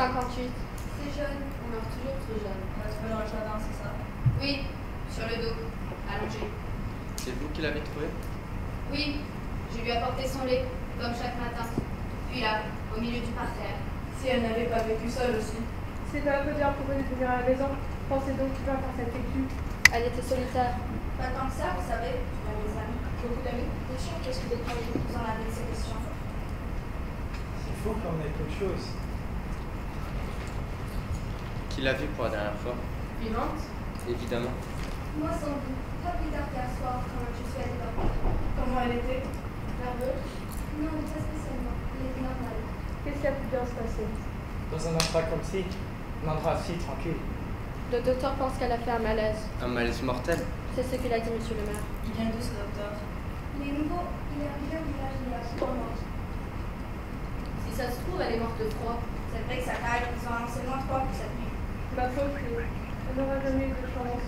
58. C'est jeune. On meurt toujours trop jeune. On va trouver dans le jardin, c'est ça? Oui, sur le dos, allongé. C'est vous qui l'avez trouvé? Oui, je lui ai apporté son lait, comme chaque matin. Puis là, au milieu du parterre. Si elle n'avait pas vécu seule aussi. C'est un peu dur pour vous de venir à la maison. Pensez donc tu vas faire cette étude. Elle était solitaire. Pas tant que ça, vous savez. J'avais des amis. Beaucoup d'amis. Bien sûr, qu'est-ce que des fois vous en avez de ces questions? Il faut qu'on ait quelque chose. Qui l'a vue pour la dernière fois? Vivante? Évidemment. Moi sans doute. Pas plus tard qu'hier soir, quand je suis allée dormir. Comment elle était? Nerveuse? Non, pas spécialement. Elle était normale. Qu'est-ce qui a pu bien se passer? Dans un endroit comme ci, un endroit si tranquille. Le docteur pense qu'elle a fait un malaise. Un malaise mortel? C'est ce qu'il a dit, monsieur le maire. Il vient d'où ce docteur? Les nouveaux, il est arrivé au village il y a 3 mois. Si ça se trouve, elle est morte de froid. C'est vrai que ça caille, ils ont annoncé moins 3 pour cette nuit. Ma faute, elle n'aura jamais eu de chance.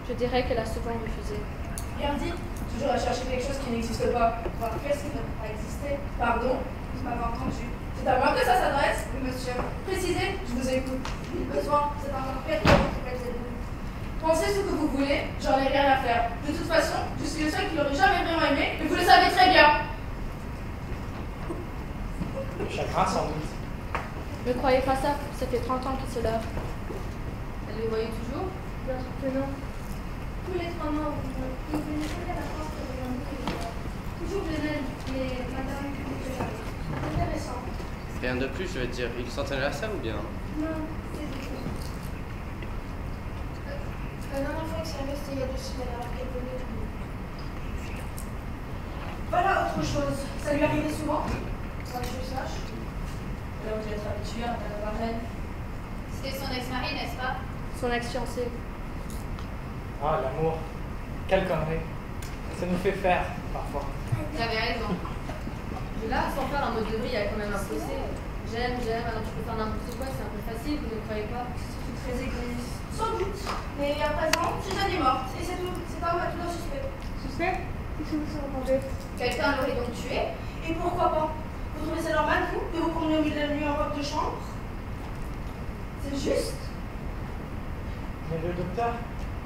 Je dirais qu'elle a souvent refusé. Bien dit, toujours à chercher quelque chose qui n'existe pas. Voir qu'est-ce qui ne peut pas exister. Pardon, vous m'avez entendu. C'est à moi que ça s'adresse, oui monsieur. Précisez, je vous écoute. Besoin, c'est encore pire que vous êtes venu. Pensez ce que vous voulez, j'en ai rien à faire. De toute façon, je suis le seul qui l'aurait jamais vraiment aimé, et vous le savez très bien. Le chagrin sans doute. Ne croyez pas ça, ça fait 30 ans qu'il se lève. Elle le voyait toujours? Bien sûr que non. Tous les 3 mois, il venait à la porte de l'endroit. Toujours le même, mais madame était là. Intéressant. Rien de plus, je veux dire. Il s'entraînait à ça ou bien? Non, c'est du tout. La dernière fois que c'est arrivé, c'était il y a 2 semaines, alors qu'elle venait de nous. Voilà autre chose. Ça lui arrivait souvent? Sans que je sache. Là où tu es habitué à la reine. C'était son ex-mari, n'est-ce pas? Son ex-fiancé. Ah, l'amour. Quelle connerie. Ça nous fait faire, parfois. Vous avez raison. Mais là, sans faire un mode de vie, il y a quand même un fossé. J'aime, alors tu peux faire n'importe quoi, c'est un peu facile, vous ne croyez pas? C'est très égoïste. Sans doute. Mais à présent, Suzanne est morte. Et c'est tout. C'est pas moi tout le suspect. Suspect? Qu'est-ce que vous vous entendez? Quelqu'un l'aurait donc tué. Et pourquoi pas? Vous trouvez ça normal, vous, de vous promener au milieu de la nuit en robe de chambre? C'est juste. Mais le docteur,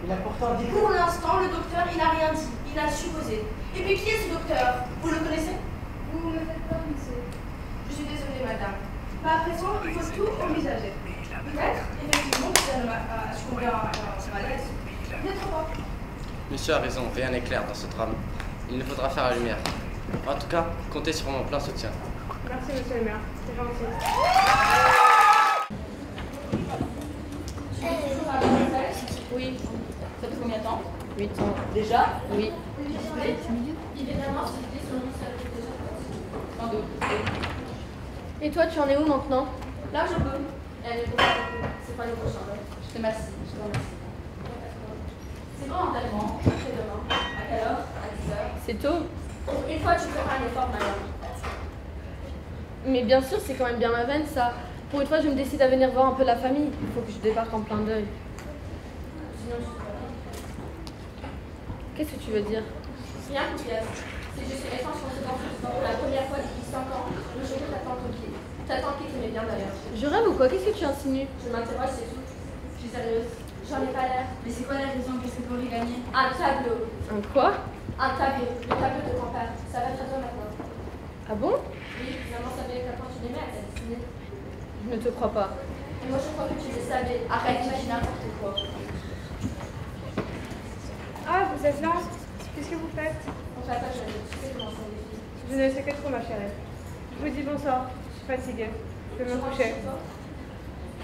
il a pourtant dit que... Pour l'instant, le docteur, il n'a rien dit. Il a supposé. Et puis, qui est ce docteur? Vous le connaissez? Vous me faites peur, monsieur. Je suis désolée, madame. Mais à présent, il faut tout envisager. Peut-être, effectivement, que ça a succombé à un malaise. Peut-être pas. Monsieur a raison, rien n'est clair dans ce drame. Il nous faudra faire la lumière. En tout cas, comptez sur mon plein soutien. Merci, monsieur le maire. C'est gentil. Oui. Ça fait combien de temps? 8 ans. Déjà? Oui. Évidemment, c'était son nom, ça fait déjà. Sans doute. Et toi, tu en es où maintenant? Là, je peux. Elle est beaucoup. C'est pas le prochain. Je te remercie. Je te remercie. C'est volontairement, c'est demain. À quelle heure? À 10h. C'est tôt. Une fois, tu feras un effort, madame. Mais bien sûr, c'est quand même bien ma veine, ça. Pour une fois, je me décide à venir voir un peu la famille. Il faut que je débarque en plein deuil. Sinon, je suis pas là. Qu'est-ce que tu veux dire? Rien, Poupias. C'est juste une étrange conséquence. Pour la première fois depuis 5 ans, le jour t'attend au pied. T'attends qui t'aimait bien d'ailleurs. Je rêve ou quoi? Qu'est-ce que tu insinues? Je m'interroge, c'est tout. Je suis sérieuse. J'en ai pas l'air. Mais c'est quoi la raison? Qu'est-ce que vous voulez gagner? Un tableau. Un quoi? Un tableau. Le tableau de grand-père. Ça va très bien maintenant. Ah bon? Oui, finalement, ça fait qu'à quand tu l'aimais, elle t'a dessiné. Je ne te crois pas. Et moi, je crois que tu le savais. Arrête d'imaginer n'importe quoi. Ah, vous êtes là? Qu'est-ce que vous faites? On fait pas jeune. Tu sais comment sont les filles. Je ne sais que trop, ma chérie. Je vous dis bonsoir. Je suis fatiguée. Je vais me coucher.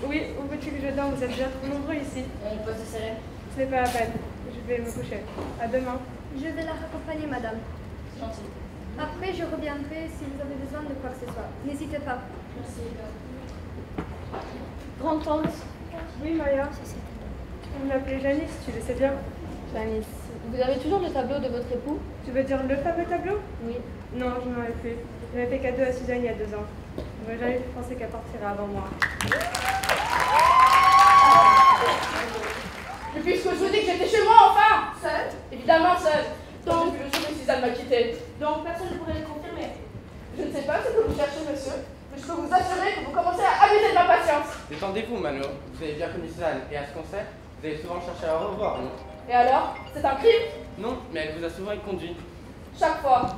Oui, où veux-tu que je dorme? Vous êtes bien trop nombreux ici. Elle peut se serrer. Ce n'est pas la peine. Je vais me coucher. À demain. Je vais la raccompagner, madame. C'est gentil. Après, je reviendrai si vous avez besoin de quoi que ce soit. N'hésitez pas. Merci. Grande-tante. Oui, Maya. Vous m'appelez Janice, tu le sais bien. Janice. Vous avez toujours le tableau de votre époux? Tu veux dire le fameux tableau? Oui. Non, je n'en ai plus. J'avais fait cadeau à Suzanne il y a 2 ans. Je n'aurais jamais pensé qu'elle partirait avant moi. Et puisque je vous dis que j'étais chez moi, enfin! Seule? Évidemment seule. Donc, le jour où Suzanne m'a quittée. Donc, personne ne pourrait le confirmer. Je ne sais pas ce que vous cherchez, monsieur, mais je peux vous assurer que vous commencez à abuser de ma patience. Détendez-vous, Mano. Vous avez bien connu Suzanne, et à ce qu'on sait, vous avez souvent cherché à la revoir, non? Et alors? C'est un crime? Non, mais elle vous a souvent conduit. Chaque fois.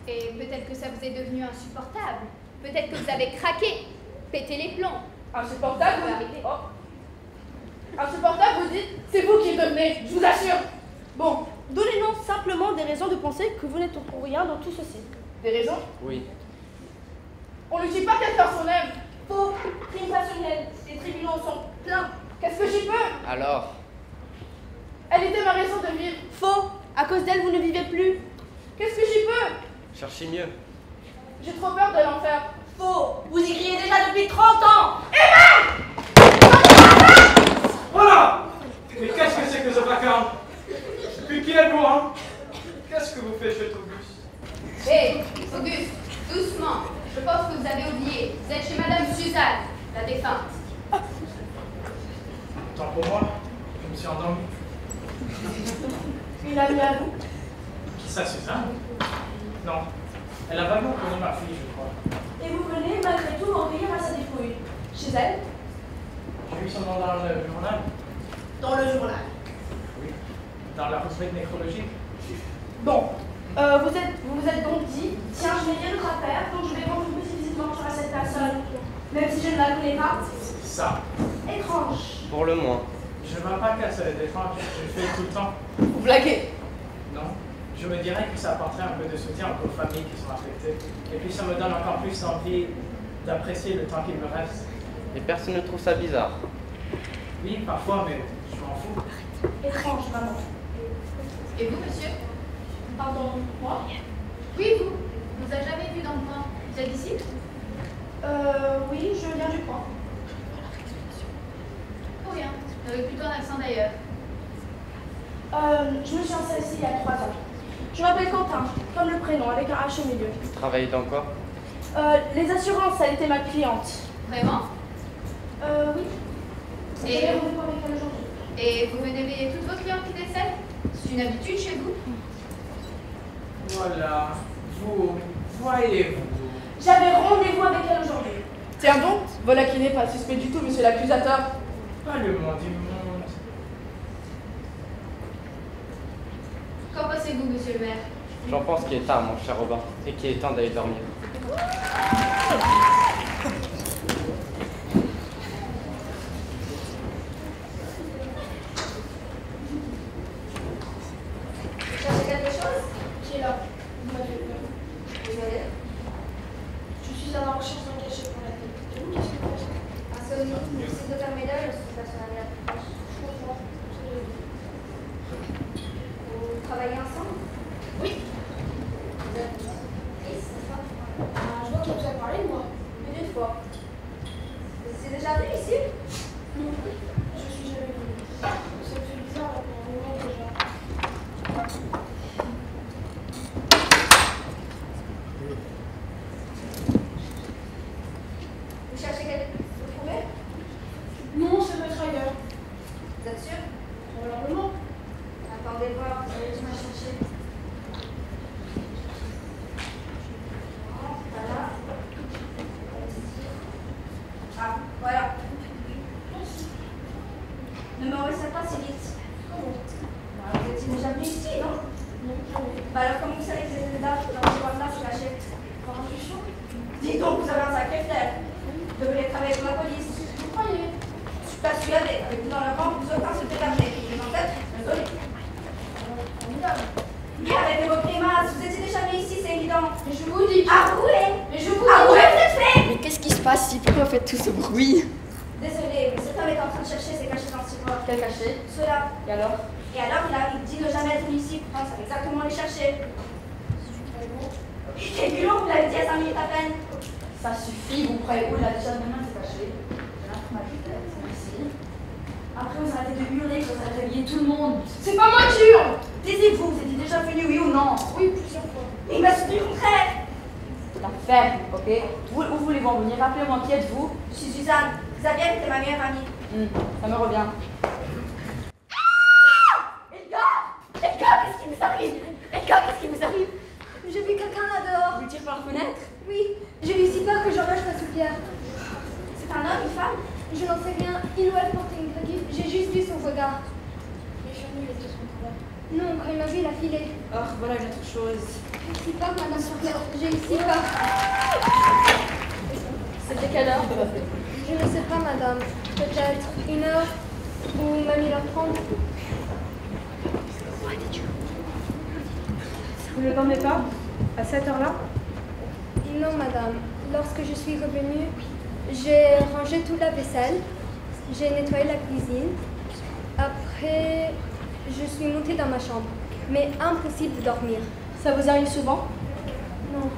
Et peut-être que ça vous est devenu insupportable. Peut-être que vous avez craqué, pété les plombs. Insupportable? Ça peut arriver. Oh. Insupportable, vous dites? C'est vous qui le devenez, je vous assure. Bon, donnez-nous simplement des raisons de penser que vous n'êtes pour rien dans tout ceci. Des raisons? Oui. On ne tue pas quelqu'un son aime. Faux, crime passionnel, les tribunaux sont pleins. Qu'est-ce que j'y peux? Alors? Elle était ma raison de vivre. Faux, à cause d'elle vous ne vivez plus. Qu'est-ce que j'y peux? Cherchez mieux. J'ai trop peur de l'enfer. Faux, vous y criez déjà depuis 30 ans. Voilà! Mais qu'est-ce que c'est que ce vacarme? Puis qui êtes-vous, hein? Qu'est-ce que vous faites chez Auguste? Hé, Auguste, doucement. Je pense que vous avez oublié. Vous êtes chez Madame Suzanne, la défunte. Tant pour moi, je me suis endormi. Une amie à vous. Qui ça, Suzanne? Non, elle a vraiment connu ma fille, je crois. Et vous venez malgré tout obéir à sa dépouille. Chez elle? J'ai vu son nom dans le journal. Dans le journal. Oui. Dans la rubrique nécrologique. Bon, vous vous êtes donc dit, tiens, je n'ai rien d'autre à faire, donc je vais rendre une petite visite mortuaire à cette personne, même si je ne la connais pas. Ça. Étrange. Pour le moins. Je ne vois pas qu'elle se défendre, je le fais tout le temps. Vous blaguez. Non. Je me dirais que ça apporterait un peu de soutien aux familles qui sont affectées. Et puis ça me donne encore plus envie d'apprécier le temps qu'il me reste. Et personne ne trouve ça bizarre. Oui, parfois, mais je m'en fous. Étrange, maman. Et vous, monsieur? Pardon, moi? Oui, vous. On vous a jamais vu dans le coin. Vous êtes ici? Oui, je viens du coin. Pour rien. Vous avez plutôt un accent d'ailleurs. Je me suis installée ici il y a 3 ans. Je m'appelle Quentin, comme le prénom, avec un H au milieu. Vous travaillez dans quoi? Les assurances, elle était ma cliente. Vraiment? Oui. Et- J'avais rendez-vous avec elle aujourd'hui. Et vous venez veiller toutes vos clientes qui décèdent? C'est une habitude chez vous? Voilà. Vous, voyez-vous. J'avais rendez-vous avec elle aujourd'hui. Tiens donc, voilà qui n'est pas suspect du tout, monsieur l'accusateur. Pas le monde du monde. Qu'en pensez-vous, monsieur le maire? J'en pense qu'il est tard, mon cher Robin, et qu'il est temps d'aller dormir. Vous cherchez quelque chose? Qui est là? Vous m'avez vu. Désolée. Je suis à la recherche d'un cachet pour la tête. Et vous, qu'est-ce que vous faites? Un souvenir, c'est de fermer l'œil, c'est personnel. Je comprends. Vous travaillez ensemble? Oui. Vous êtes triste, n'est-ce pas? Je vois qu'il vous a parlé de moi. Mais d'une fois. C'est déjà venu ici? Non. Je suis jamais venue. Ça me fait bizarre là, pour un moment déjà. Vous cherchez quelque chose? Vous trouvez? Non, ça doit être ailleurs. Vous êtes sûr? Probablement. Attendez voir, vous allez bien chercher. Voilà. Ah, voilà. Ne me laissez pas si vite. Comment? Bah, vous étiez déjà venu ici, non? Non, jamais. Bah alors comment vous savez que c'était là, dans ce coin-là, se cacher? Par intuition? Dis donc, vous avez un sacré flair. Vous devriez travailler pour la police. Vous croyez? Je suis persuadée, avec vous dans le rang, vous aucun se fait taper. Mais en fait, désolé. Formidable. Mais arrêtez vos grimaces, vous étiez déjà venu ici, c'est évident. Mais je vous dis. Avouez! Mais je vous Avouez, vous êtes fait! Mais qu'est-ce qui se passe ici? Pourquoi faites tout ce bruit? Désolé, mais cet homme est en train de chercher ses cachets dans ce tiroir. Quel cachet? Ceux-là. Et alors? Et alors, il dit ne jamais être venu ici, pourtant, ça va exactement les chercher. Quel culot, vous l'avez dit à 5 minutes à peine. Ça suffit, vous croyez où? Il a déjà même c'est caché. Ici. Après, vous arrêtez de hurler, vous allez réveiller tout le monde. C'est pas moi qui hurle! Taisez-vous, vous étiez déjà venu, oui ou non? Oui, plusieurs fois. Il m'a soutenu le contraire! C'est la ferme, ok? Où voulez-vous en venir? Rappelez-moi qui êtes-vous? Je suis Suzanne. Xavier était ma meilleure amie. Ça me revient. Edgar, qu'est-ce qui vous arrive? Edgar, qu'est-ce qui vous arrive? J'ai vu quelqu'un là dehors. Vous le tirez par la fenêtre? Oui, j'ai eu si peur que j'enlève ma soupière. C'est un homme, une femme? Je n'en sais rien. Il ou elle portait une grille. J'ai juste vu son regard. Les chenilles étaient son couleur. Non, quand il m'a vu, il a filé. Oh, voilà une autre chose. J'ai eu si peur, madame Surpère. J'ai eu si peur. C'était quelle heure? Je ne sais pas, madame. Peut-être 1 heure ou même 1h30. Vous ne dormez pas à cette heure-là? Non, madame. Lorsque je suis revenue, j'ai rangé toute la vaisselle. J'ai nettoyé la cuisine. Après, je suis montée dans ma chambre. Mais impossible de dormir. Ça vous arrive souvent? Non.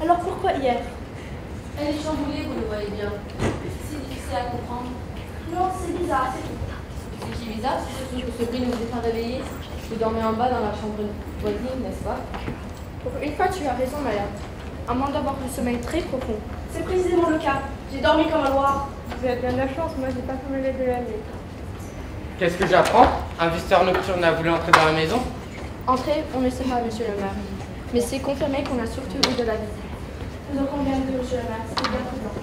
Alors pourquoi hier? Elle est chamboulée, vous le voyez bien. C'est difficile à comprendre. Non, c'est bizarre, c'est tout. Ce qui est bizarre, c'est surtout que ce bruit ne vous est pas réveillé. Vous dormez en bas dans la chambre voisine, n'est-ce pas? Pour une fois, tu as raison, Maya. À moins d'avoir le sommeil très profond. C'est précisément le cas. J'ai dormi comme un loir. Vous avez bien de la chance, moi j'ai pas fait me lever de la nuit. Qu'est-ce que j'apprends? Un visiteur nocturne a voulu entrer dans la maison? Entrer, on ne sait pas, monsieur le maire. Mais c'est confirmé qu'on a surtout eu de la visite. Vous en conviendrez, monsieur le maire, c'est bien présent.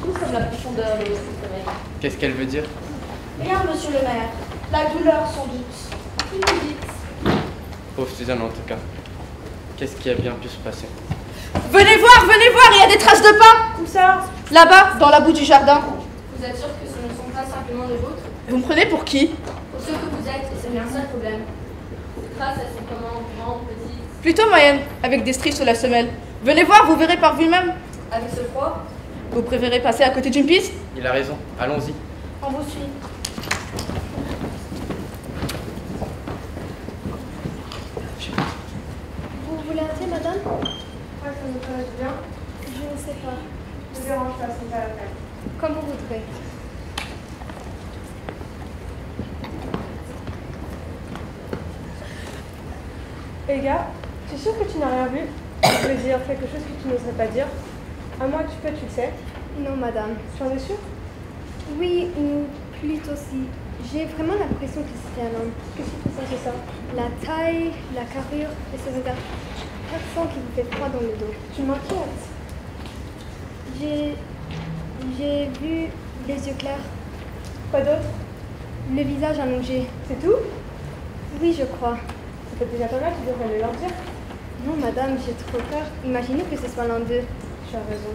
Tout comme la profondeur de votre sommeil. Qu'est-ce qu'elle veut dire? Rien, monsieur le maire. La douleur, sans doute. Une visite. Pauvre Suzanne en tout cas. Qu'est-ce qui a bien pu se passer? Venez voir, il y a des traces de pas. Où ça? Là-bas, dans la boue du jardin. Vous êtes sûr que ce ne sont pas simplement les vôtres? Vous me prenez pour qui? Pour ceux que vous êtes, et c'est bien ça le problème. Les traces, elles sont comment? Grandes, petites? Plutôt moyenne, avec des stries sur la semelle. Venez voir, vous verrez par vous-même. Avec ce froid? Vous préférez passer à côté d'une piste? Il a raison, allons-y. On vous suit. Vous voulez un thé, madame? Ouais, ça me paraît bien. Je ne sais pas. Ne me dérange pas, c'est pas la peine. Comme vous voudrez. Les gars, tu es sûr que tu n'as rien vu? Je veux dire quelque chose que tu n'oserais pas dire. À moi, tu peux, tu le sais. Non, madame. Tu en es sûre? Oui, ou plutôt si. J'ai vraiment l'impression que c'était un homme. Qu'est-ce qui te fait ça? La taille, la carrure et ce regard perçant qui vous fait froid dans le dos. Tu m'inquiètes. J'ai vu les yeux clairs, Quoi d'autre? le visage allongé. C'est tout? Oui, je crois. Ça fait déjà pas mal, tu devrais le leur dire. Non, madame, j'ai trop peur. Imaginez que ce soit l'un d'eux. Tu as raison.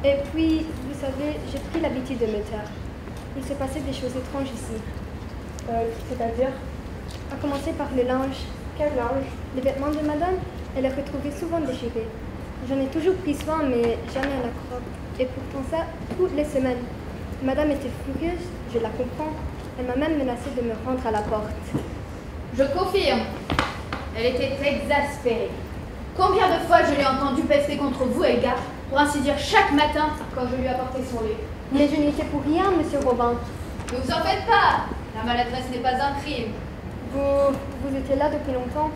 Et puis, vous savez, j'ai pris l'habitude de me taire. Il se passait des choses étranges ici. C'est-à-dire? À commencer par le linge. Quel linge? Les vêtements de madame, elle les retrouvait souvent déchirés. J'en ai toujours pris soin, mais jamais à la croque. Et pourtant ça, toutes les semaines. Madame était furieuse, je la comprends. Elle m'a même menacé de me rendre à la porte. Je confirme. Elle était exaspérée. Combien de fois je l'ai entendu pester contre vous, Elga, pour ainsi dire chaque matin quand je lui apportais son lait. Mais je n'y étais pour rien, monsieur Robin. Ne vous en faites pas. La maladresse n'est pas un crime. Vous étiez là depuis longtemps?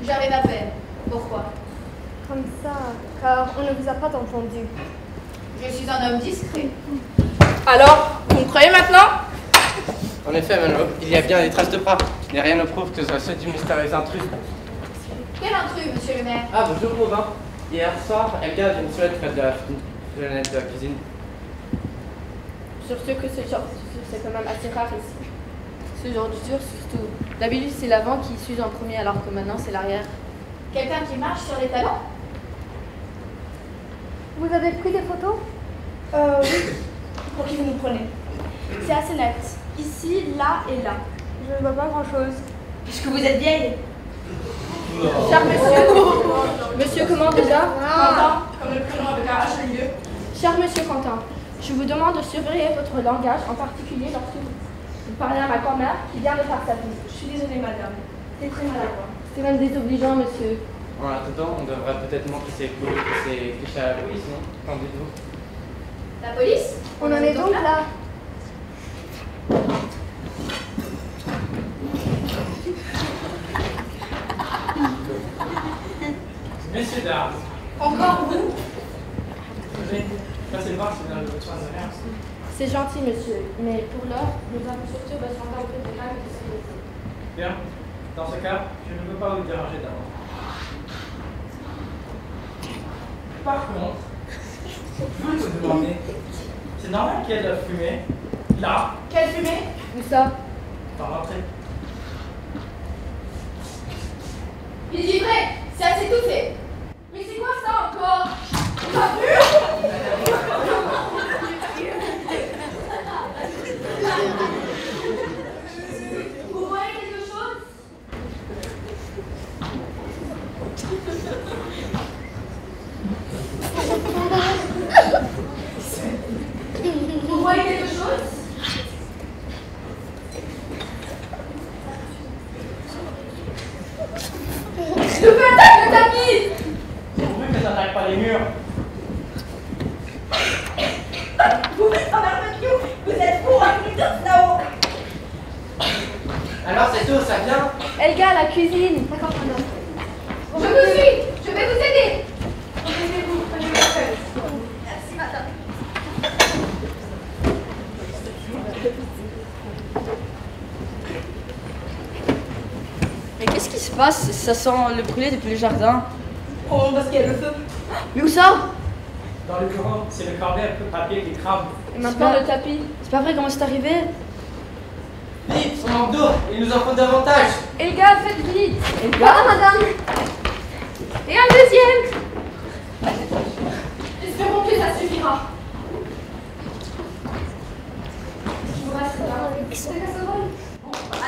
J'arrive à peine. Pourquoi? Comme ça, car on ne vous a pas entendu. Je suis un homme discret. Alors, vous me croyez maintenant? En effet, Mano, il y a bien des traces de pas, mais rien ne prouve que ce soit ceux du mystérieux intrus. Quel intrus, monsieur le maire? Ah, bonjour Robin. Hier soir, Elga a une silhouette près de la fenêtre de la cuisine. Sur ce que ce genre d'usure, c'est quand même assez rare ici. Ce genre d'usure, surtout. D'habitude, c'est l'avant qui s'use en premier, alors que maintenant, c'est l'arrière. Quelqu'un qui marche sur les talons? Vous avez pris des photos? Oui. Pour qui vous nous prenez? C'est assez net. Ici, là et là. Je ne vois pas grand-chose. Puisque vous êtes vieille. Cher monsieur, monsieur comment déjà? Quentin, comme le prénom avec un H au milieu. Cher monsieur Quentin, je vous demande de surveiller votre langage, en particulier lorsque vous parlez à ma grand-mère qui vient de faire sa visite. Je suis désolée, madame. C'est très maladroit. C'est même désobligeant, monsieur. En attendant, on devrait peut-être montrer ses clichés à la police, non? Qu'en dites-vous? La police? On en est donc là. Messieurs, dames, Encore vous? passez le voir si vous n'avez besoin de rien. C'est gentil, monsieur, mais pour l'heure, nous avons surtout besoin d'un peu de calme et de sécurité. Bien, dans ce cas, je ne peux pas vous déranger d'avance. Par contre, je peux vous demander, c'est normal qu'il y ait de la fumée Là, Quelle fumée? Où ça? dans l'entrée. Il dit vrai, c'est assez tout fait. Mais c'est quoi ça encore? T'as vu? Vous voyez quelque chose? Vous voyez quelque chose? Je peux attaquer le tapis! Pourvu que t'attaques pas les murs. Vous êtes en barbecue! Vous êtes fous avec les autres là-haut! Alors c'est tout, ça vient? Elga, la cuisine. D'accord, madame. Je vous suis, je vais vous aider. Reposez-vous, prenez la fête. Merci, madame. Mais qu'est-ce qui se passe? Ça sent le brûlé depuis le jardin. Oh, parce qu'il y a le feu. Mais où ça? Dans le bureau, c'est le cornet de papier qui crame. Et maintenant le tapis. C'est pas vrai, comment c'est arrivé? Vite, on manque d'eau, il nous en faut davantage. Elga, faites vite. Voilà, madame. Et un deuxième. Espérons que ça suffira. Je vous reste là.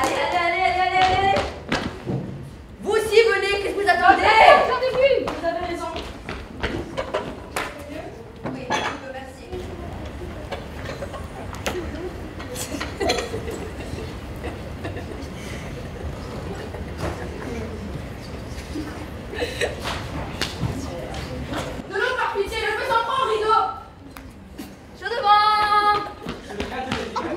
Allez. Vous aussi, venez, qu'est-ce que vous attendez? Attendez-vous, vous avez raison. Oui, un peu, merci. Non, par pitié, le feu s'en prend au rideau. Je devant. C'est le cas de le dire.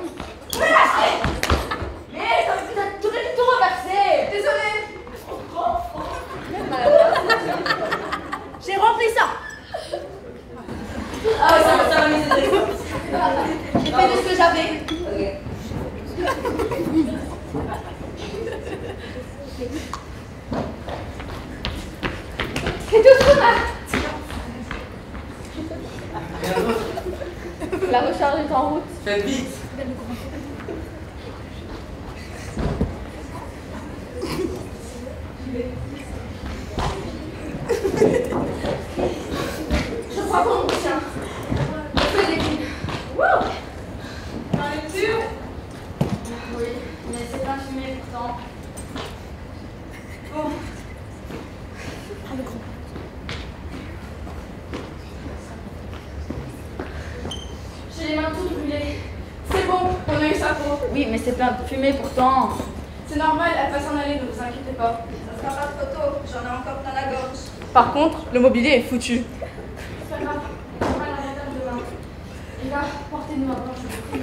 Mais ça vous a tout renversé. Désolée. J'ai rempli ça. Ah, ça va les aider. J'ai fait de ce que j'avais. C'est tout ce qu'on a. Rien d'autre. La recharge est en route. Faites vite. Je crois qu'on tient. Fais des films. Wouh! Dans le dur. Oui, mais c'est pas fumé pourtant. Bon. J'ai les mains toutes brûlées. C'est bon, on a eu sa peau. Oui, mais c'est plein de fumée pourtant. C'est normal, elle va s'en aller, ne vous inquiétez pas. Ça sera pas de photo, j'en ai encore plein la gorge. Par contre, le mobilier est foutu. C'est pas grave, on va l'inventaire demain. Et là, portez-nous maintenant, je vous prie.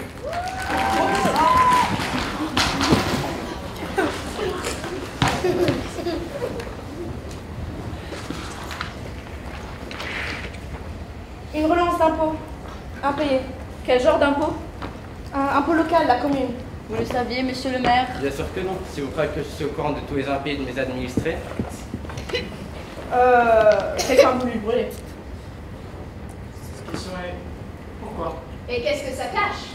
Une relance d'impôt. Impayé. Quel genre d'impôt? Un impôt local, la commune. Vous le saviez, monsieur le maire? Bien sûr que non. Si vous croyez que je suis au courant de tous les impayés de mes administrés. Quelqu'un a voulu le brûler. La question est pourquoi? Et qu'est-ce que ça cache?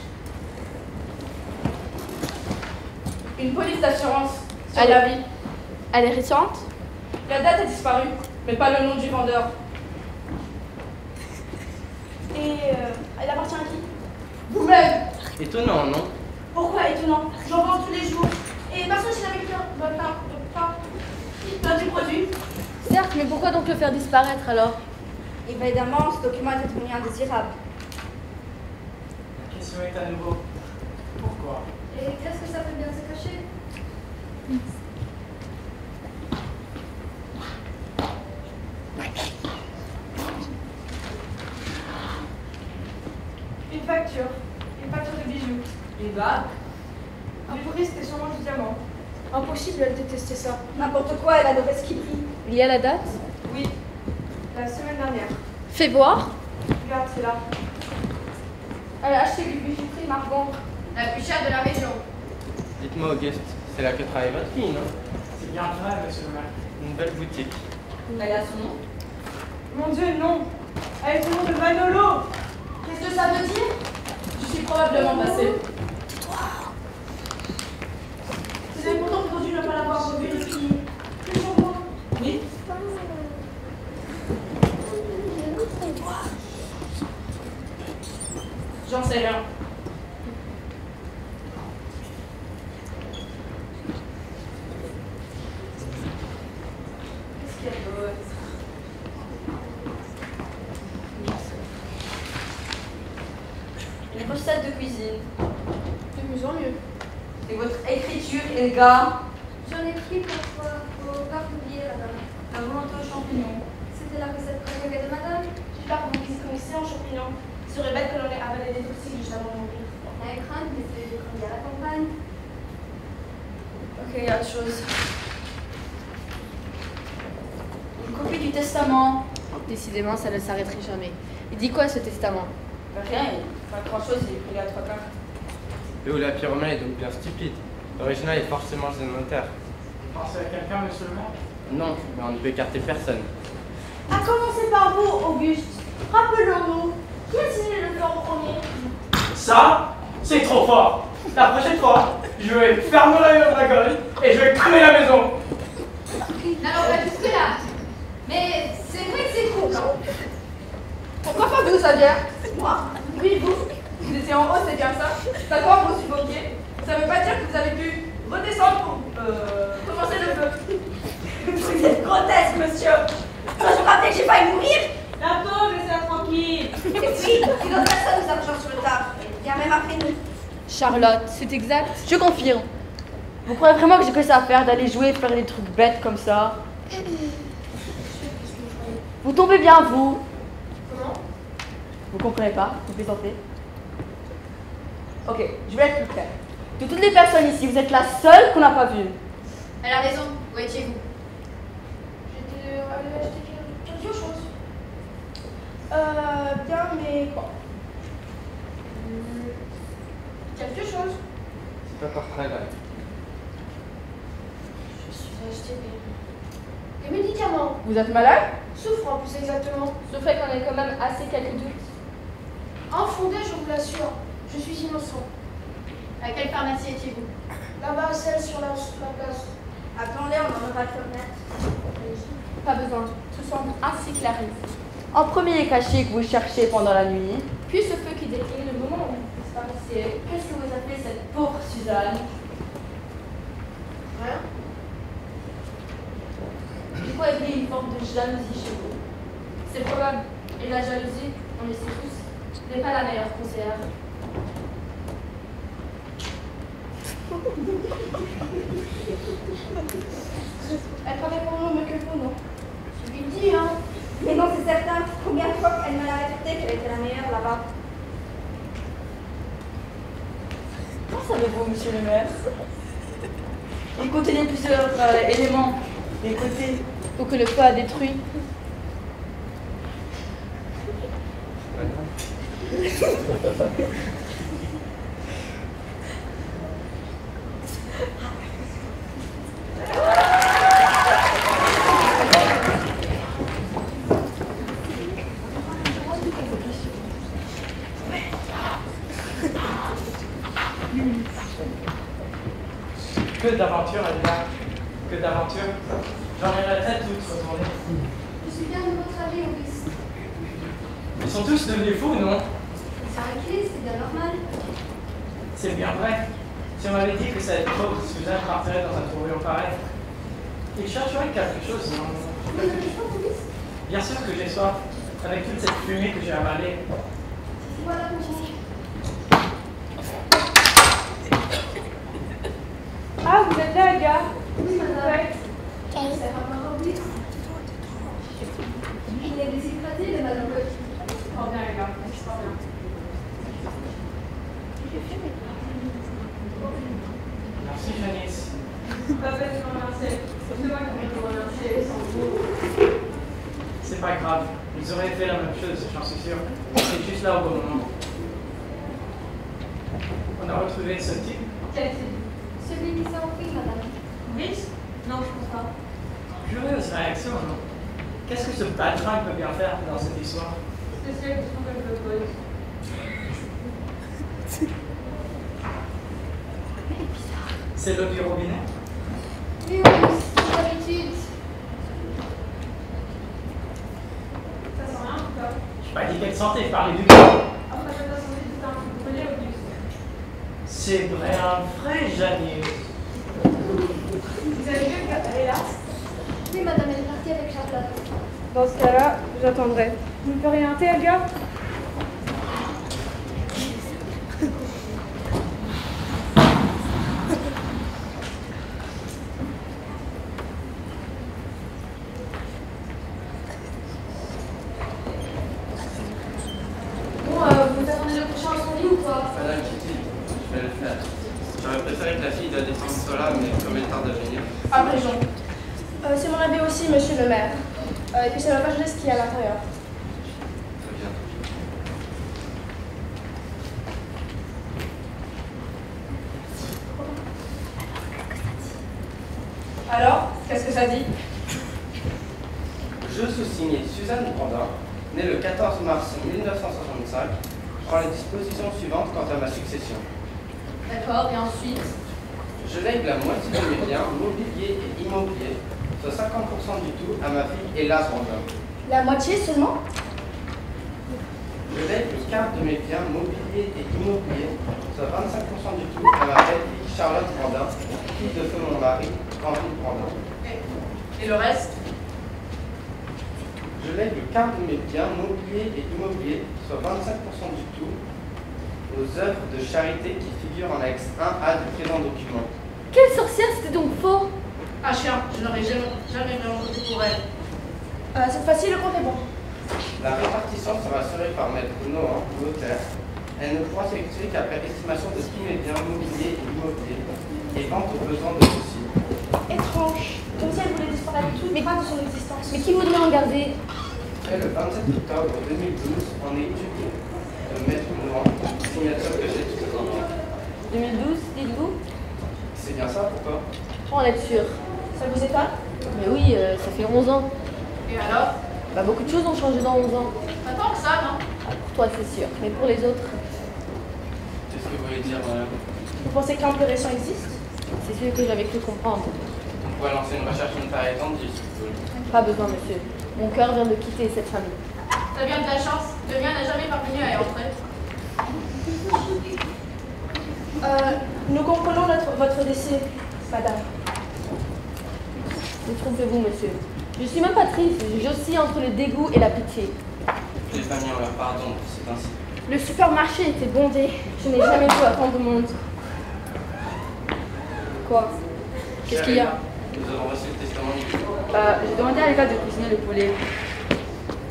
Une police d'assurance sur Elle- la vie. Elle est récente? La date est disparue, mais pas le nom du vendeur. Et elle appartient à qui? Vous-même. Étonnant, non? Pourquoi étonnant? J'en vends tous les jours. Et personne ne savait plein du produit. Certes, mais pourquoi donc le faire disparaître alors? Évidemment, ce document est devenu indésirable. La question est à nouveau pourquoi? Et qu'est-ce que ça peut bien se cacher? Une facture de bijoux. Une bague? Un touriste et sûrement du diamant. Impossible, elle détestait ça. N'importe quoi, elle adorait ce qu'il prie. Il y a la date? Oui, la semaine dernière. Fais voir. Regarde, c'est là. Elle a acheté du bijouterie Margon. La plus chère de la région. Dites-moi, Auguste, c'est là que travaille votre fille, non? C'est bien vrai, monsieur le maire. Une belle boutique. Elle a son nom. Mon Dieu, non. Elle est au nom de Manolo. Qu'est-ce que ça veut dire? Je suis probablement passée. entendu ne pas l'avoir revu depuis plusieurs mois. Oui. J'en sais rien. Qu'est-ce qu'il y a d'autre? Une recette de cuisine. De mieux en mieux. Et votre écriture, les gars? J'en ai pris parfois au bar d'oublier, madame. La volonté aux champignons. C'était la recette préférée de madame. J'espère que vous qui connaissez en champignons. Ce serait bête que l'on ait avalé des toxiques juste avant de mourir. Un crâne, mais c'est des crânes à la campagne. Ok, il y a autre chose. Une copie du testament. Décidément, ça ne s'arrêterait jamais. Il dit quoi ce testament? Rien, pas grand-chose, il est pris à 3 quarts. Et où la pyromane est donc bien stupide. L'original est forcément sédentaire. Vous pensez à quelqu'un, monsieur le maire? Non, mais on ne peut écarter personne. À commencer par vous, Auguste. Rappelons-nous, qui a signé le plan en premier? Ça, c'est trop fort. La prochaine fois, je vais fermer l'œil au dragon et je vais cramer la maison. N'allons pas jusque-là. Mais c'est vrai que c'est trop, non? Pourquoi pas vous, ça vient? Moi? Oui, vous. Vous étiez en haut, c'est bien ça? D'accord, vous suffoquiez. Ça veut pas dire que vous avez pu redescendre pour commencer le feu. Vous êtes grotesque, monsieur. Je vous rappelle que j'ai failli mourir. La pauvre, laissez-la tranquille. Et puis, une autre personne nous a rejoint sur le tard. Il y a même après nous. Charlotte, c'est exact. Je confirme. Vous croyez vraiment que j'ai que ça à faire d'aller jouer et faire des trucs bêtes comme ça? Vous tombez bien, vous. Comment? Vous comprenez pas? Vous plaisantez? Ok, je vais être plus clair. De toutes les personnes ici, vous êtes la seule qu'on n'a pas vue. Elle a raison. Où étiez-vous? J'étais allée acheter quelque chose. Bien, mais quoi? Quelque chose. C'est encore très grave. Je suis acheté des médicaments. Vous êtes malade? Souffrant, plus exactement. Sauf qu'on ait quand même assez quelques doutes. Infondé, je vous l'assure. Je suis innocent. À quelle pharmacie étiez-vous? Là-bas, celle sur la place. Attendez, on en aura le remettre. Pas besoin. Tout semble ainsi clair. En premier cachet que vous cherchez pendant la nuit. Puis ce feu qui décrit le moment où vous disparaissez. Qu'est-ce que vous appelez cette pauvre Suzanne? Rien. Je crois qu'il y a une forme de jalousie chez vous. C'est probable. Et la jalousie, on le sait tous, n'est pas la meilleure conseillère. Elle paraît pour nous mieux que vous, non? Je lui dis, hein. Mais non, c'est certain. Combien de fois elle me l'a répété qu'elle était la meilleure là-bas? Comment savez-vous, monsieur le maire? Il contenait plusieurs éléments. Les côtés que le feu a détruit. Que d'aventure, Elvira. Que d'aventure. J'en ai la tête toute retournée. Je suis bien de votre avis, Auguste. Ils sont tous devenus fous, non? C'est un crise, c'est bien normal. C'est bien vrai. Si on m'avait dit que cette pauvre Suzanne partirait dans un tourbillon pareil, il chercherait quelque chose, non? Vous avez chaud, Auguste? Bien sûr que j'ai soif, avec toute cette fumée que j'ai avalée. Voilà pour vous. Ah, vous êtes là, gars? Oui, madame. Ouais. C'est encore oublié. Il est déshydraté, le madame. Fort bien, les gars. Fort bien. Merci, Janice. Pas peine de me remercier. C'est moi qui vais vous remercier sans vous. C'est pas grave, ils auraient fait la même chose, j'en suis sûr. C'est juste là au bon moment. On a retrouvé ce type. Quel type? Celui qui s'est enfui, madame. Brice? Non, je pense pas. Curieuse réaction, non? Qu'est-ce que ce patron peut bien faire dans cette histoire? C'est la question que je me pose. C'est l'eau du robinet? Oui, Auguste, c'est d'habitude. Ça sent rien, en tout cas. Je pas dit qu'elle sentait, je parlais du corps. Après, ça sent du teint. Vous voyez, Auguste. C'est vrai, un vrai Janus. Vous avez vu qu'elle est là? Oui, madame, elle est partie avec Charlotte. Dans ce cas-là, j'attendrai. Vous me ferez un thé, Elga? Bon, vous attendez le prochain incendie ou quoi? Madame Kitty, je vais le faire. J'aurais préféré que la fille de la défense soit là, mais comme elle tarde à venir. Après Jean. C'est mon avis aussi, monsieur le maire. Et puis c'est la vache qui est à l'intérieur. Très bien. Alors, qu'est-ce que ça dit? Je sous-signe Suzanne Brandin, née le 14 mars 1965, prend les dispositions suivantes quant à ma succession. D'accord, et ensuite? Je lègue la moitié de mes biens mobiliers et immobiliers, soit 50% du tout, à ma fille Hélas Brandin. La moitié seulement? Je lègue le quart de mes biens mobiliers et immobiliers, soit 25% du tout, à ma belle-fille Charlotte Brandin, fille de feu mon mari, Henri Brandin. Et le reste? Je lègue le quart de mes biens mobiliers et immobiliers, soit 25% du tout, aux œuvres de charité qui figurent en annexe 1A du présent document. Quelle sorcière, c'était donc faux? Ah chien, je n'aurais jamais vraiment voté pour elle. Cette fois-ci, le compte est bon. La répartition sera assurée par maître Nohan, notaire. Elle ne pourra s'effectuer qu'après estimation de tous mes biens mobiliers et immobiliers et vente au besoin de ceux-ci. Étrange. Comme si elle voulait disparaître toute trace de son existence. Mais qui voudrait en garder? Après le 27 octobre 2012, en étude de maître Nohan, signature que j'ai tout au 2012, dites-vous? C'est bien ça, pourquoi? Pour en être sûr. Ça vous étonne? Mais oui, ça fait 11 ans. Et alors? Bah, beaucoup de choses ont changé dans 11 ans. Pas tant que ça, non? Ah, pour toi, c'est sûr. Mais pour les autres, Qu'est-ce que vous voulez dire, madame? Vous pensez qu'un récent existe? c'est celui que j'avais cru comprendre. On pourrait lancer une recherche une pareille étendue, si vous voulez. Pas besoin, monsieur. Mon cœur vient de quitter cette famille. T'as bien de la chance. Le mien n'a jamais parvenu à y entrer. Nous comprenons votre décès, madame. Détrompez-vous, monsieur. Je suis même pas triste. J'oscille entre le dégoût et la pitié. Les familles ont leur part d'ombre, c'est ainsi. Le supermarché était bondé. Je n'ai jamais vu autant de monde. Quoi? Qu'est-ce qu'il y a? Nous avons reçu le testament du J'ai demandé à Eva de cuisiner le poulet.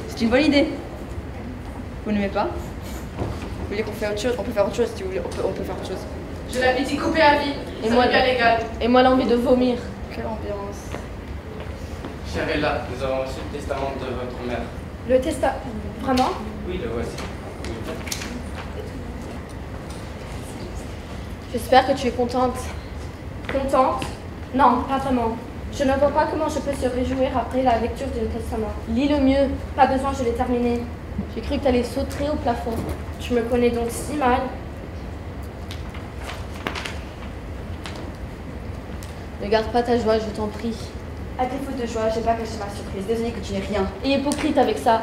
C'est une bonne idée. Vous n'aimez pas? Vous voulez qu'on fasse autre chose? On peut faire autre chose si vous voulez. On peut faire autre chose. J'ai l'appétit coupé à vie. Et Ça moi, m'est bien légal. Et moi, l'envie de vomir. Quelle ambiance. Chère Ella, nous avons reçu le testament de votre mère. Le testament. Vraiment? Oui, le voici. J'espère que tu es contente. Contente? Non, pas vraiment. Je ne vois pas comment je peux se réjouir après la lecture d'un testament. Lis le mieux. Pas besoin, je l'ai terminé. J'ai cru que tu allais sauter au plafond. Tu me connais donc si mal. Ne garde pas ta joie, je t'en prie. À défaut de joie, j'ai pas caché ma surprise. Désolée que tu n'aies rien. Et hypocrite avec ça.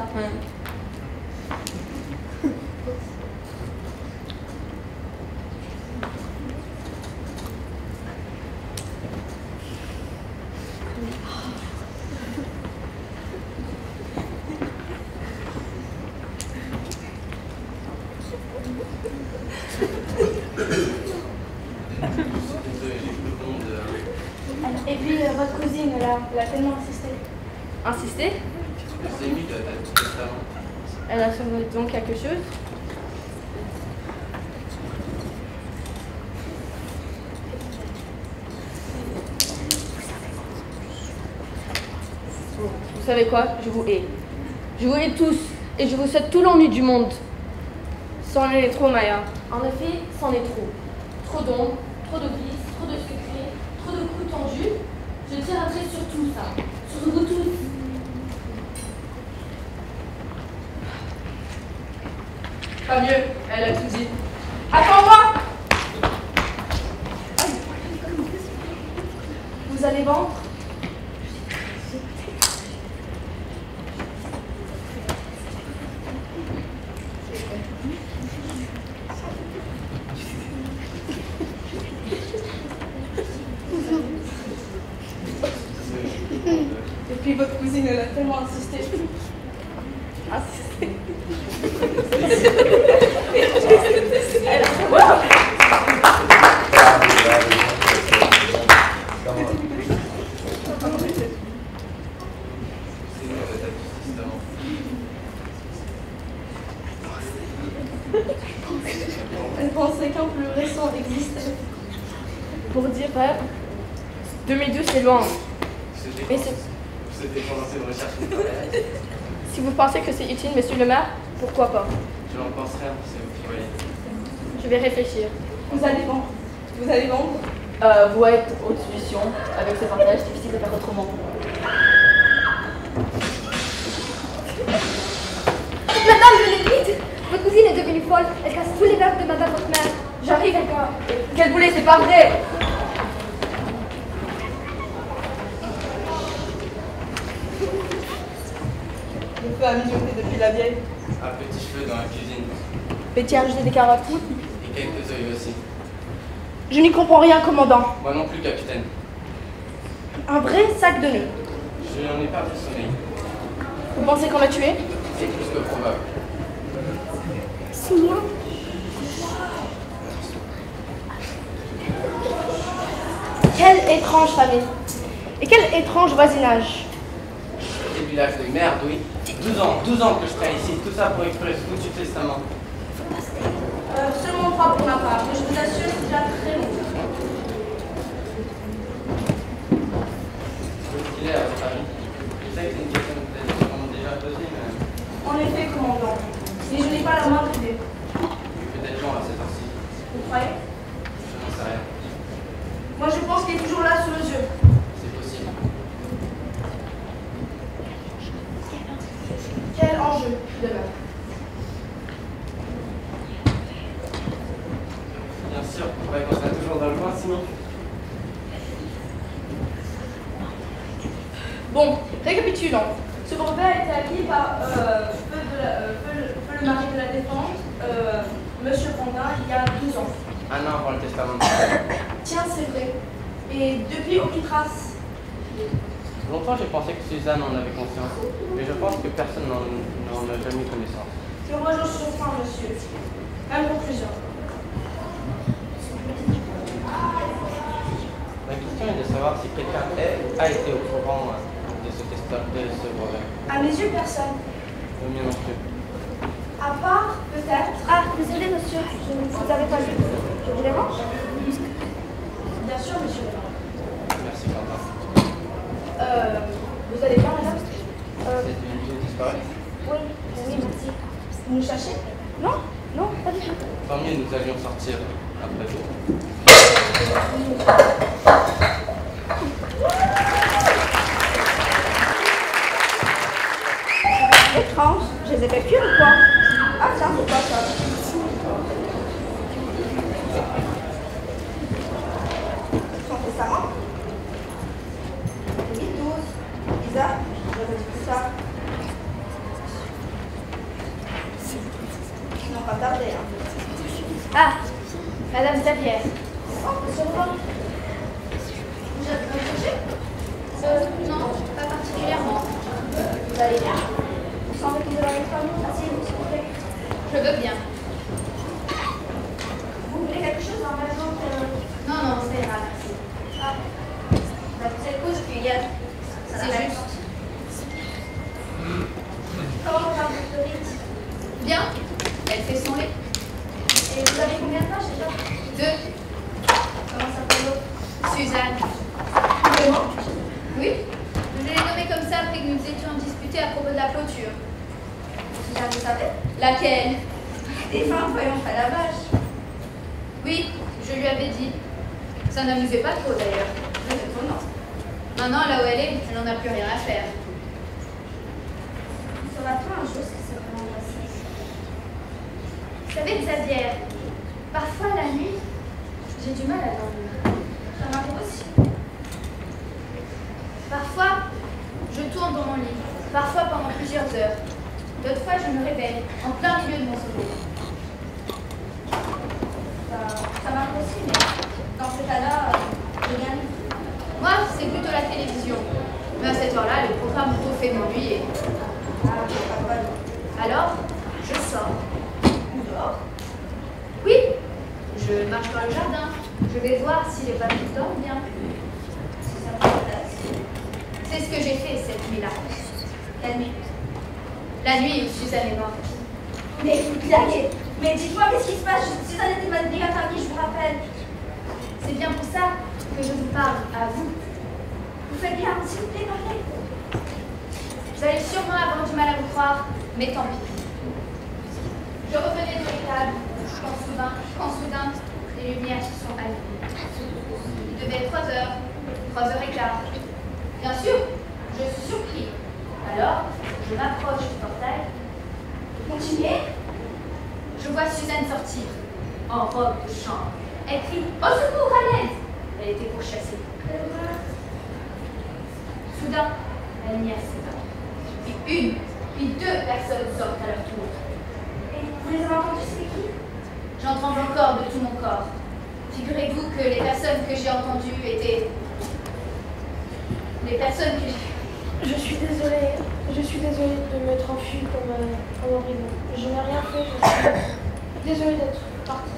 Et puis votre cousine, là, elle a tellement insisté. Insisté? C'est ému de la date du testament. Elle a sûrement donc quelque chose. Vous savez quoi? Je vous hais. Je vous hais tous. Et je vous souhaite tout l'ennui du monde. C'en est trop, Maya. En effet, c'en est trop. Trop d'ombre, trop de vices, trop de secrets, trop de coups tendus. Je tire un trait sur tout ça. Sur vous tous. Pas mieux, elle a tout dit. Attends-moi! Vous allez vendre? Et puis votre cousine, elle a tellement insisté. Elle a... Elle pensait qu'un plus récent existait. Pour dire vrai, 2012 c'est loin. Mais C'était pour lancer une recherche. si vous pensez que c'est utile, monsieur le maire, pourquoi pas? Je n'en pense rien, c'est vous qui voyez. Je vais réfléchir. Vous allez vendre? Vous allez vendre? Vous êtes haute solution. Avec ce partage, c'est difficile de faire autrement. Madame, je l'ai vite. Votre cousine est devenue folle. Elle casse tous les verres de madame votre mère. J'arrive, d'accord. Quel boulet, c'est pas vrai! Le feu a mijoté depuis la vieille. Un petit cheveu dans la cuisine. Betty a jeté des carottes. Et quelques œils aussi. Je n'y comprends rien, commandant. Moi non plus, capitaine. Un vrai sac de nœuds. Je n'en ai pas vu sommeil. Vous pensez qu'on l'a tué? C'est plus que probable. C'est moi. Quelle étrange famille. Et quel étrange voisinage. Des villages de merde, oui. 12 ans que je travaille ici. Tout ça pour écrire ce foutu testament. Seulement 3 pour ma part, mais je vous assure, c'est déjà très long. Il est à votre avis. Je sais que c'est une question que vous avez sûrement déjà posée, mais En effet, commandant. Mais je n'ai pas la moindre idée. peut-être long à cette heure-ci. Vous croyez? Je n'en sais rien. Moi, je pense qu'il est toujours là sous nos yeux. C'est possible. Quel enjeu demeure? Bien sûr, on va qu'on sera toujours dans le coin, sinon. Bon, récapitulons. Ce brevet a été acquis par Feu le mari de la défense, Monsieur Condin, il y a 12 ans. Un an avant le testament. Tiens, c'est vrai. Et depuis, aucune trace. Longtemps, j'ai pensé que Suzanne en avait conscience, mais je pense que personne n'en a jamais eu connaissance. Je rejoins sur fin, monsieur. Même conclusion. La question est de savoir si quelqu'un a été au courant de ce brevet. À mes yeux, personne. Le mien non plus. À part, peut-être. Ah, désolé monsieur, je ne vous avais pas vu. Je vous dérange? Bien sûr, monsieur. Merci, Quentin. Vous allez bien, madame? C'est une vie disparue. Oui, merci. Vous nous cherchez? Non, non, pas du tout. Tant mieux, nous allions sortir après vous. Étrange. Je les ai fait cuire ou quoi? Ah tiens, c'est quoi ça? Son testament? 2012. Bizarre. J'avais dit ça. Ils n'ont pas tardé, hein. Ah, Madame Xavier. Oh, monsieur Laurent. Vous êtes cherché? Non, pas particulièrement. Vous allez bien? Vous semblez que vous avez une famille? Asseyez-vous, s'il vous plaît. Je veux bien. Vous voulez quelque chose en raison que... Non, non, ça ira, merci. Ah. Bah, vous êtes cause qu'il y a... C'est juste. Comment va votre rite? Bien. Elle fait son lait. Et vous avez combien de pages déjà? 2. Comment s'appelle l'autre? Suzanne. Comment? Oui. Je l'ai nommée comme ça après que nous étions disputés à propos de la clôture. Suzanne, vous savez? Laquelle? Des femmes voyons pas la vache. Oui, je lui avais dit. Ça n'amusait pas trop d'ailleurs. C'est étonnant. Maintenant, là où elle est, elle n'en a plus rien à faire. Sur la fin, un jour, ce qui s'est vraiment passé. Vous savez, Xavier, parfois la nuit, j'ai du mal à dormir. Ça m'arrive aussi. parfois pendant plusieurs heures. D'autres fois, je me réveille en plein milieu de mon sommeil. Ça marche aussi, mais dans ce cas-là, je gagne. Moi, c'est plutôt la télévision. Mais à cette heure-là, les programmes auto fait m'ennuyer. Ah, pas de bol. Alors, je sors. Dehors. Oui, je marche dans le jardin. Je vais voir si les papillons dorment bien. Si ça m'intéresse. C'est ce que j'ai fait cette nuit-là. La nuit. La nuit où Suzanne est morte. Mais vous blaguez. Mais dites-moi, qu'est-ce qui se passe? Suzanne était ma meilleure amie, je vous rappelle. C'est bien pour ça que je vous parle à vous. Vous faites bien, s'il vous plaît, parlez. Vous allez sûrement avoir du mal à vous croire, mais tant pis. Je revenais de l'étable quand soudain, les lumières se sont allumées. Il devait être 3h, 3h15. Bien sûr, je suis surpris. Alors, je m'approche du portail. Continuez. Je vois Suzanne sortir, en robe de chambre. Elle crie « Au secours, à l'aide !» Elle était pourchassée. Soudain, la lumière s'éteint. Puis deux personnes sortent à leur tour. Et vous les avez entendus, c'est qui? J'en tremble encore de tout mon corps. Figurez-vous que les personnes que j'ai entendues étaient... les personnes que j'ai... Je suis désolée de m'être enfuie comme un horrible. Je n'ai rien fait, je suis désolée d'être partie.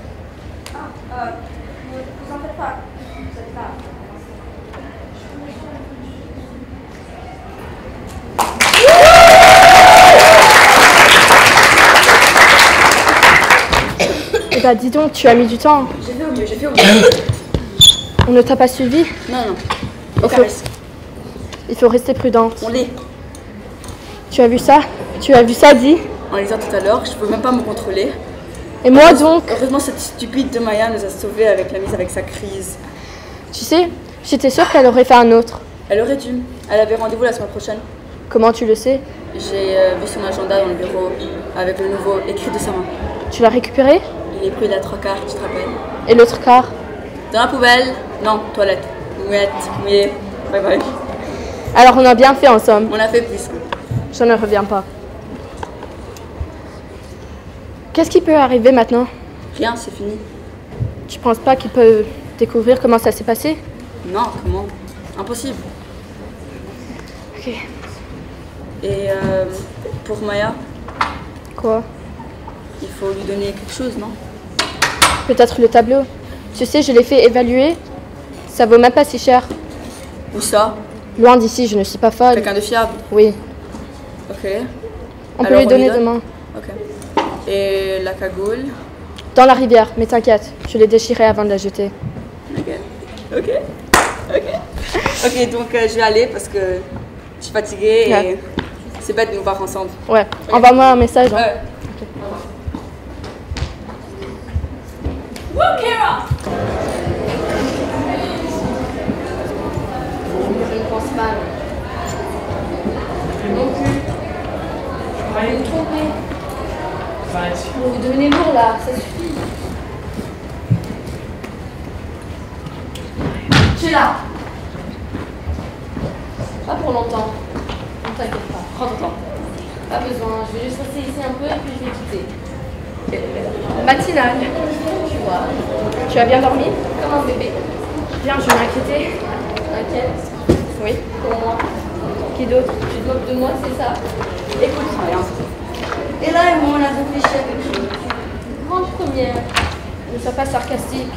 Vous en faites pas. Vous êtes là. Eh bah dis donc, tu as mis du temps. J'ai fait au mieux. On ne t'a pas suivi? Non. Il faut rester prudente. On l'est. Tu as vu ça? Dis? En lisant tout à l'heure, je peux même pas me contrôler. Et moi donc? Heureusement, cette stupide de Maya nous a sauvés avec la mise avec sa crise. Tu sais, j'étais sûre qu'elle aurait fait un autre. Elle aurait dû. Elle avait rendez-vous la semaine prochaine. Comment tu le sais? J'ai vu son agenda dans le bureau avec le nouveau écrit de sa main. Tu l'as récupéré? Il est pris de la 3/4, tu te rappelles? Et l'autre quart? Dans la poubelle? Non, toilette. Mouillé. Bye bye. Alors on a bien fait en somme. On a fait plus. Je ne reviens pas. Qu'est-ce qui peut arriver maintenant? Rien, c'est fini. Tu penses pas qu'il peut découvrir comment ça s'est passé? Non, comment? Impossible. Ok. Et pour Maya, Quoi? il faut lui donner quelque chose, non? Peut-être le tableau. Tu sais, je l'ai fait évaluer. Ça vaut même pas si cher. Où ça? Loin d'ici, je ne suis pas folle. Quelqu'un de fiable? Oui. Ok. On peut Alors, lui donner donne demain. Ok. Et la cagoule? Dans la rivière, mais t'inquiète, je l'ai déchirée avant de la jeter. Ok, donc je vais aller parce que je suis fatiguée et Ouais. c'est bête de nous voir ensemble. Ouais, envoie-moi un message. Hein. Ouais. Woo, Kira! Je ne pense pas. Non plus. Vous vous trompez. Vous devenez lourd là, ça suffit. Tu es là. Pas pour longtemps. Ne t'inquiète pas. Prends ton temps. Pas besoin. Je vais juste rester ici un peu et puis je vais quitter. Matinale. Tu vois. Tu as bien dormi? Comme un bébé. Bien, je m'inquiétais. Inquiète. Oui. Pour moi. Qui d'autre? Tu te moques de moi, c'est ça? Écoute, rien. Et là, on a réfléchi à quelque chose. Grande première. Ne sois pas sarcastique.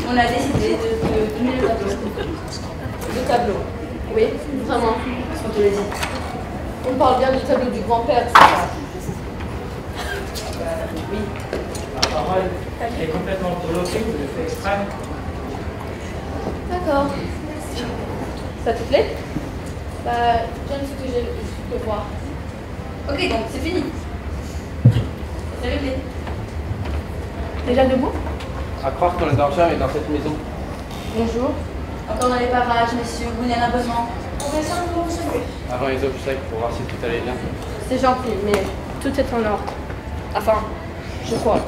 On a décidé de donner le tableau. Le tableau. Oui. Vraiment. Parce qu'on te le dit. On parle bien du tableau du grand-père, c'est ça? Oui. La parole est complètement bloquée, vous le faites exprès. D'accord. Ça te plaît? Bah, j'aime ce que j'ai pu voir. Ok, donc c'est fini. C'est réglé. Déjà debout? À croire qu'on est dans le charme et dans cette maison. Bonjour. Encore dans les parages, messieurs, vous n'en avez pas besoin. On va simplement vous sauver. Avant les obsèques pour voir si tout allait bien. C'est gentil, mais tout est en ordre. Enfin, je crois.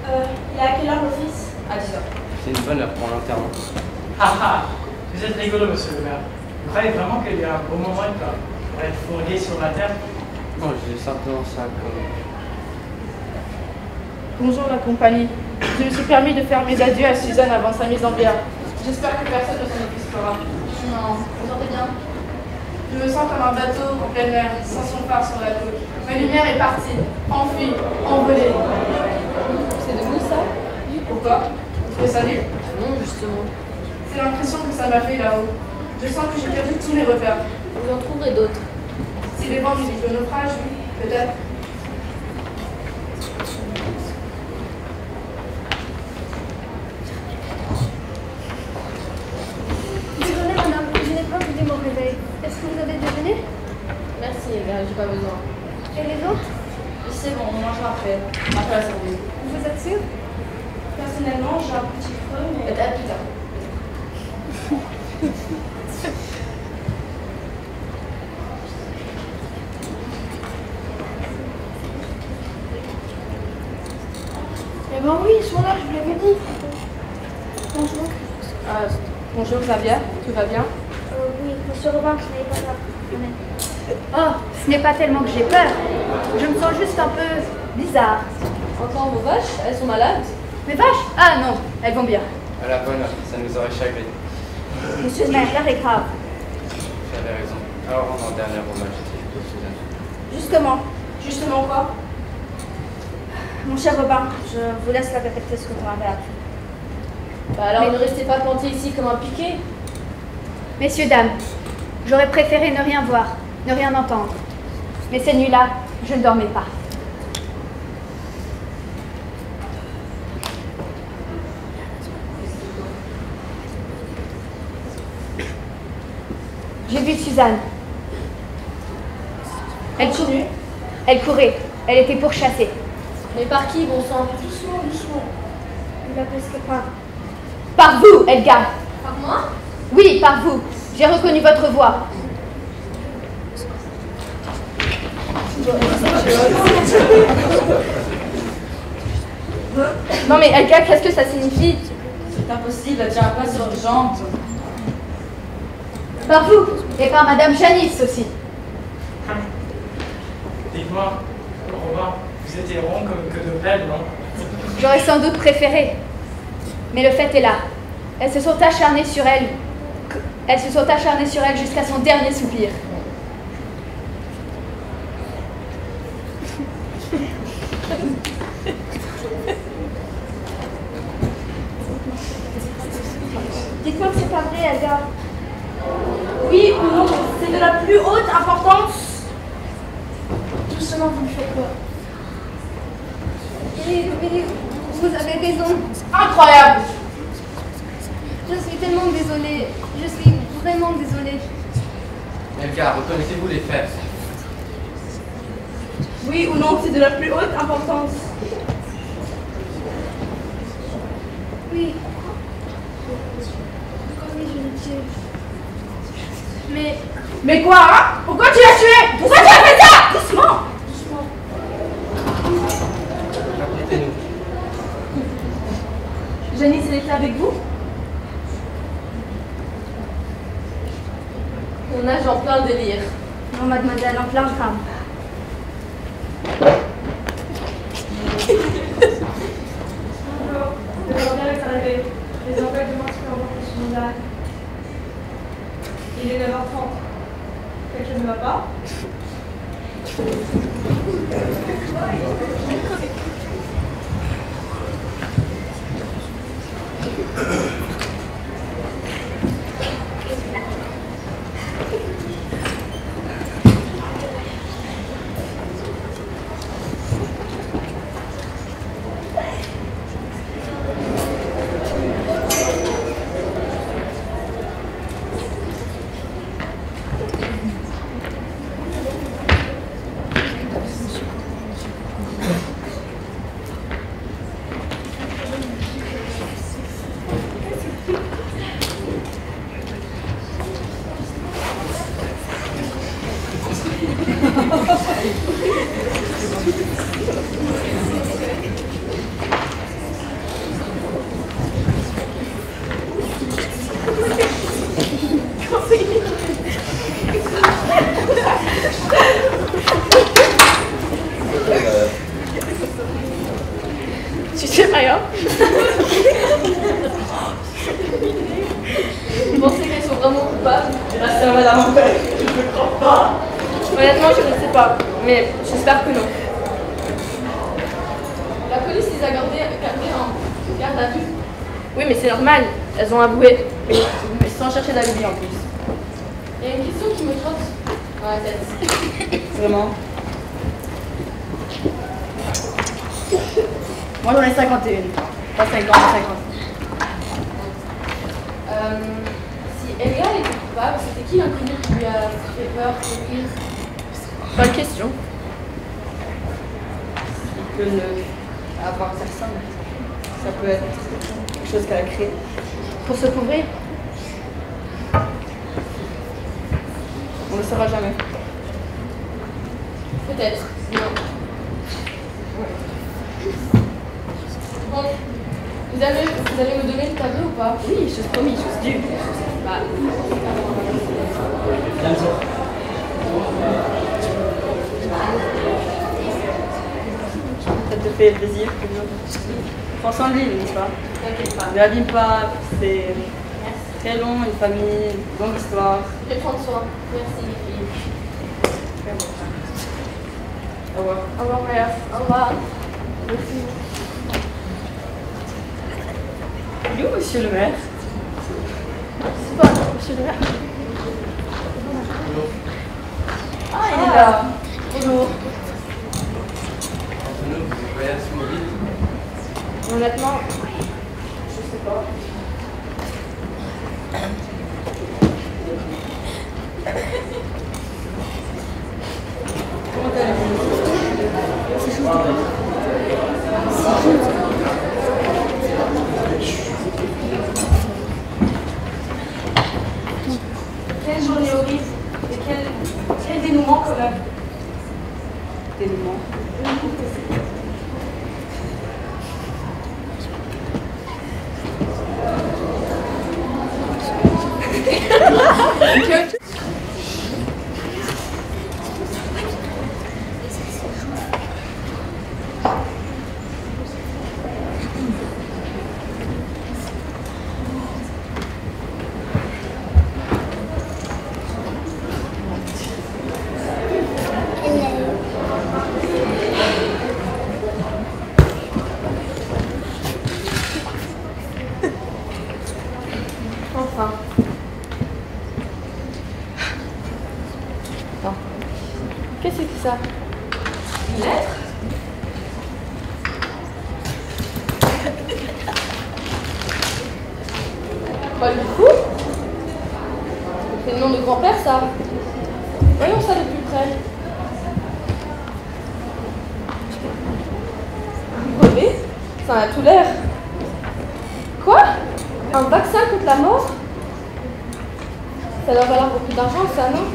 Il est à quelle heure l'office? À 10h. C'est une bonne heure pour l'enterrement. Ah ah, vous êtes rigolo, monsieur le maire. Vous croyez vraiment qu'il y a un beau moment et pas? pour être fourgué sur la terre? Non, je dis simplement ça comme... Bonjour la compagnie. Je me suis permis de faire mes adieux à Suzanne avant sa mise en bière. J'espère que personne ne s'en offusquera. Non, vous sentez bien? Je me sens comme un bateau en pleine mer, sans son phare sur la côte. Ma lumière est partie, enfuie, envolée. C'est de vous ça? Pourquoi? Tu fais ça nul? Non, justement. C'est l'impression que ça m'a fait là-haut. Je sens que j'ai perdu tous mes repères. Vous en trouverez d'autres. Si les vents du naufrage, oui, peut-être. Désolée madame, je n'ai pas vidé mon réveil. Est-ce que vous avez déjeuné? Merci, j'ai pas besoin. Et les autres? C'est bon, on mangera après. Après la service. Vous êtes sûr? Personnellement, j'ai un petit creux, mais... Peut-être plus tard. Eh ben oui, ils sont là, je vous l'avais dit. Bonjour. Bonjour Xavier, tout va bien? Oui, monsieur Robin, je n'avais pas peur. Oh, ce n'est pas tellement que j'ai peur. Je me sens juste un peu bizarre. Encore vos vaches? Elles sont malades? Mes vaches? Ah non, elles vont bien. À la bonne heure, ça nous aurait chagriné. Monsieur le maire, l'heure est grave. Tu avais raison. Alors, on en dernier hommage, Suzanne. Justement quoi? Mon cher Robin, je vous laisse la répéter ce que vous m'avez appris. Bah alors Mais- ne restez pas plantés ici comme un piquet. Messieurs, dames, j'aurais préféré ne rien voir, ne rien entendre. Mais cette nuit-là, je ne dormais pas. J'ai vu Suzanne. Elle courait. Elle était pourchassée. Mais par qui, bon sang? Doucement, doucement. Il a presque pas. Par vous, Elga. Par moi? Oui, par vous. J'ai reconnu votre voix. Non mais Elga, qu'est-ce que ça signifie? C'est impossible, elle tient pas sur les jambes. Par vous et par Madame Janice aussi. Dites-moi, Robin, vous étiez rond comme que de belles, non? J'aurais sans doute préféré. Mais le fait est là. Elles se sont acharnées sur elle. Elles se sont acharnées sur elle jusqu'à son dernier soupir. Dites-moi que c'est pas vrai, Elga. Oui ou non, c'est de la plus haute importance. Doucement, vous me faites peur. Oui, vous avez raison. Incroyable. Je suis tellement désolée. Je suis vraiment désolée. Elga, reconnaissez-vous les faits? Oui ou non, c'est de la plus haute importance. Oui. Oui, je l'ai tué. Mais quoi, hein? Pourquoi tu l'as tué? Pourquoi tu as fait ça? Doucement. Répétez-nous. Janice, elle était avec vous? On nage en plein délire. Non, mademoiselle, en plein drame. Bonjour, le bordel est arrivé. Les emplois de mort sont en là. Il est 9h30. Quelque chose ne va pas? Non, mais je ne crois pas. Honnêtement, je ne sais pas, mais j'espère que non. La police les a gardés en garde à vue. Oui, mais c'est normal, elles ont avoué. Mais sans chercher d'alibi en plus. Il y a une question qui me trotte dans la tête. Vraiment. Moi j'en ai 51. Pas 50, 50. Si Elia était coupable, c'était qui l'inconnu qui lui a fait peur, souffrir? Bonne question. Il peut ne avoir personne. Ça peut être quelque chose qu'elle a créé. Pour se couvrir. On ne le saura jamais. Peut-être. Non. Bon. Vous allez me donner le tableau ou pas? Oui, chose promis, chose due. Bah. Ça te fait plaisir toujours. Prends soin de lui, n'est-ce pas? T'inquiète pas. Ne l'abîme pas, c'est très long, une famille, une longue histoire. Je vais prendre soin. Merci les filles. Au revoir. Au revoir Maya. Au revoir. Il est où, monsieur le maire? C'est pas monsieur le maire. Ah, il est là. Bonjour. Antonio, vous voyez ce mobile? Honnêtement, je sais pas. Comment allez-vous? C'est chaud. Quelle journée horrible. Et quel dénouement quand même. Dénouement. Enfin. Non. Qu'est-ce que c'est ça? Une lettre? Paul Dufour? C'est le nom de grand-père, ça. Voyons ça de plus près. Brevet? Ça a tout l'air. Quoi? Un vaccin contre la mort? Ça doit valoir beaucoup d'argent, ça, non?